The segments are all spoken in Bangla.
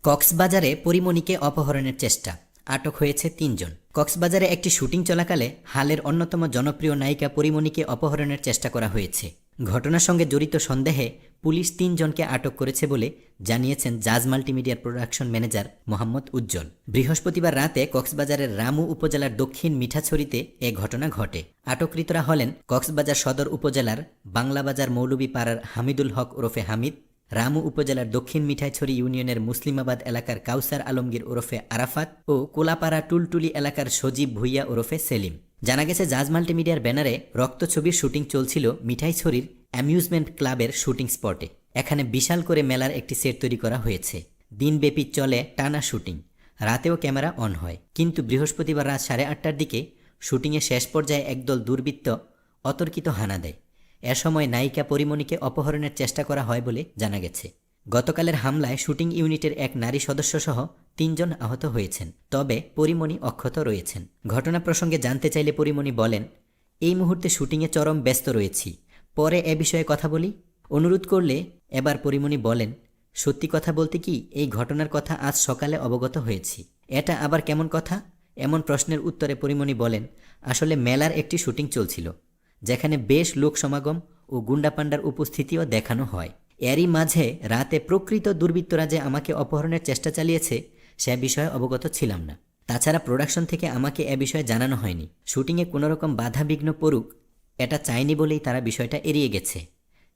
কক্সবাজারে পরীমণিকে অপহরণের চেষ্টা, আটক হয়েছে ৩ জন। কক্সবাজারে একটি শুটিং চলাকালে হালের অন্যতম জনপ্রিয় নায়িকা পরীমণিকে অপহরণের চেষ্টা করা হয়েছে। ঘটনার সঙ্গে জড়িত সন্দেহে পুলিশ ৩ জনকে আটক করেছে বলে জানিয়েছেন জাজ মাল্টিমিডিয়ার প্রোডাকশন ম্যানেজার মোহাম্মদ উজ্জ্বল। বৃহস্পতিবার রাতে কক্সবাজারের রামু উপজেলার দক্ষিণ মিঠাছড়িতে এ ঘটনা ঘটে। আটককৃতরা হলেন কক্সবাজার সদর উপজেলার বাংলাবাজার মৌলভীপাড়ার হামিদুল হক ওরফে হামিদ, রামু উপজেলার দক্ষিণ মিঠাইছড়ি ইউনিয়নের মুসলিমাবাদ এলাকার কাউসার আলমগীর ওরফে আরাফাত ও কোলাপাড়া টুলটুলি এলাকার সজীব ভুইয়া ওরফে সেলিম। জানা গেছে জাজ মাল্টিমিডিয়ার ব্যানারে রক্তছবির শুটিং চলছিল মিঠাইছড়ির অ্যামিউজমেন্ট ক্লাবের শুটিং স্পটে। এখানে বিশাল করে মেলার একটি সেট তৈরি করা হয়েছে। দিনব্যাপী চলে টানা শুটিং, রাতেও ক্যামেরা অন হয়। কিন্তু বৃহস্পতিবার রাত 8:30টার দিকে শুটিংয়ের শেষ পর্যায়ে একদল দুর্বৃত্ত অতর্কিত হানা দেয়। এ সময় নায়িকা পরীমণিকে অপহরণের চেষ্টা করা হয় বলে জানা গেছে। গতকালের হামলায় শুটিং ইউনিটের এক নারী সদস্যসহ ৩ জন আহত হয়েছেন, তবে পরীমণি অক্ষত রয়েছেন। ঘটনা প্রসঙ্গে জানতে চাইলে পরীমণি বলেন, এই মুহূর্তে শুটিংয়ে চরম ব্যস্ত রয়েছি, পরে এ বিষয়ে কথা বলি অনুরোধ করলে। এবার পরীমণি বলেন, সত্যি কথা বলতে কি, এই ঘটনার কথা আজ সকালে অবগত হয়েছি। এটা আবার কেমন কথা? এমন প্রশ্নের উত্তরে পরীমণি বলেন, আসলে মেলার একটি শুটিং চলছিল, যেখানে বেশ লোক সমাগম ও গুন্ডাপান্ডার উপস্থিতিও দেখানো হয়। এরই মাঝে রাতে প্রকৃত দুর্বৃত্তরা যে আমাকে অপহরণের চেষ্টা চালিয়েছে সে বিষয়ে অবগত ছিলাম না। তাছাড়া প্রোডাকশন থেকে আমাকে এ বিষয়ে জানানো হয়নি। শুটিংয়ে কোনোরকম বাধা বিঘ্ন পড়ুক এটা চাইনি বলেই তারা বিষয়টা এড়িয়ে গেছে।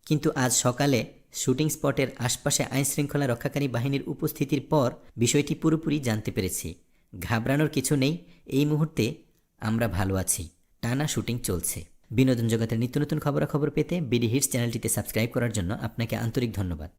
কিন্তু আজ সকালে শুটিং স্পটের আশপাশে আইনশৃঙ্খলা রক্ষাকারী বাহিনীর উপস্থিতির পর বিষয়টি পুরোপুরি জানতে পেরেছি। ঘাবড়ানোর কিছু নেই, এই মুহূর্তে আমরা ভালো আছি। টানা শুটিং চলছে। বিনোদন জগতের নিত্য নতুন খবরাখবর পেতে বিডি হিটস চ্যানেলটিতে সাবস্ক্রাইব করার জন্য আপনাকে আন্তরিক ধন্যবাদ।